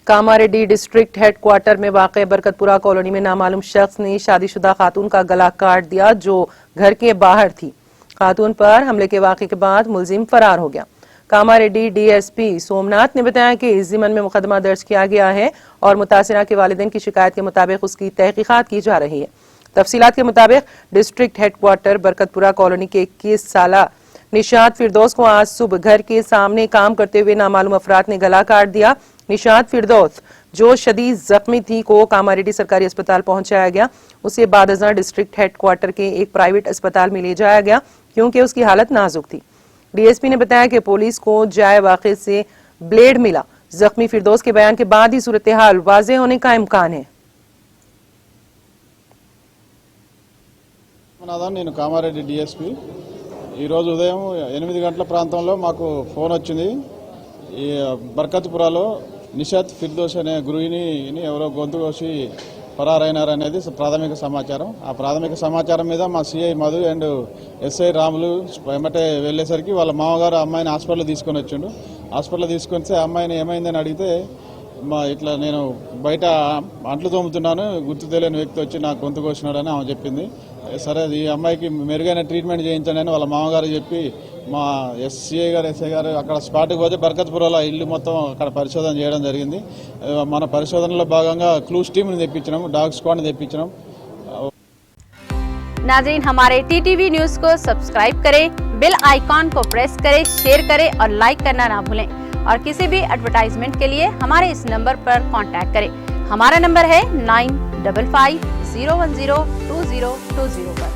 Kamareddy district headquarter में वाक़ Barkatpura colony में नामालूम शख्स ने शादीशुदा खातून का गला काट दिया जो घर के बाहर थी। खातून पर हमले के वाक़े के बाद मुलजिम फरार हो गया। कामारेड्डी डीएसपी सोमनाथ ने बताया कि इस ज़िम्मन में मुकदमा दर्ज किया गया है और मुतासिरा के वालिदैन की शिकायत के मुताबिक उसकी तहकीकात की जा रही है। तफसीलात के मुताबिक डिस्ट्रिक्ट हेडक्वार्टर बरकतपुरा कॉलोनी के 21 साला निशात फिरदौस को आज सुबह घर के सामने काम करते हुए नामालूम अफराद ने गला काट दिया। निशात फिरदौस जो शदीद जख्मी थी को कामारेड्डी सरकारी अस्पताल पहुंचाया गया। उसे बादअज़ां डिस्ट्रिक्ट हेडक्वार्टर के एक प्राइवेट अस्पताल में ले जाया गया क्योंकि उसकी हालत नाजुक थी। डीएसपी ने बताया कि पुलिस को जाए वाक़े से ब्लेड मिला। जख्मी फिरदौस के बयान के बाद ही सूरत हाल वाज़े होने का इम्कान है। నేను కామారెడ్డి డిఎస్పీ ఈరోజు ఉదయం 8 గంటల ప్రాంతంలో మాకు ఫోన్ వచ్చింది। ఈ బర్కత్పురాలో నిషాత్ ఫిర్దోస్ అనే గృహిణిని ఎవరో గొంతు కోసి పరారైనారనేది ప్రాథమిక సమాచారం। ఆ ప్రాథమిక సమాచారం మీద మా CI Madhu and SI Ramulu వెంబటే వెళ్ళేసరికి వాళ్ళ మామగారు అమ్మాయిని హాస్పిటల్ తీసుకొని వచ్చిండు। హాస్పిటల్ తీసుకొస్తే అమ్మాయిని ఏమైందని అడిగితే ఇట్లా నేను బయట అంట్లు తోముతున్నాను, గుర్తు తెలియని వ్యక్తి వచ్చి నాకు గొంతు కోసినాడని ఆమె చెప్పింది। సరే ఈ అమ్మాయికి మెరుగైన ట్రీట్మెంట్ చేయించండి అని వాళ్ళ మామగారు చెప్పి మా సిఐ గారు ఎస్ఐ గారు అక్కడ స్పాట్కి పోతే బర్కత్పురాలో ఇల్లు మొత్తం అక్కడ పరిశోధన చేయడం జరిగింది। మన పరిశోధనలో భాగంగా క్లూస్ టీమ్ని తెప్పించినాం, డాగ్ స్క్వాడ్ని తెప్పించినాం। नाज़रीन, हमारे टीटीवी न्यूज़ को सब्सक्राइब करें, बेल आइकॉन को प्रेस करें, शेयर करें और लाइक करना ना भूलें। और किसी भी एडवर्टाइजमेंट के लिए हमारे इस नंबर पर कांटेक्ट करें। हमारा नंबर है 9550102020 पर।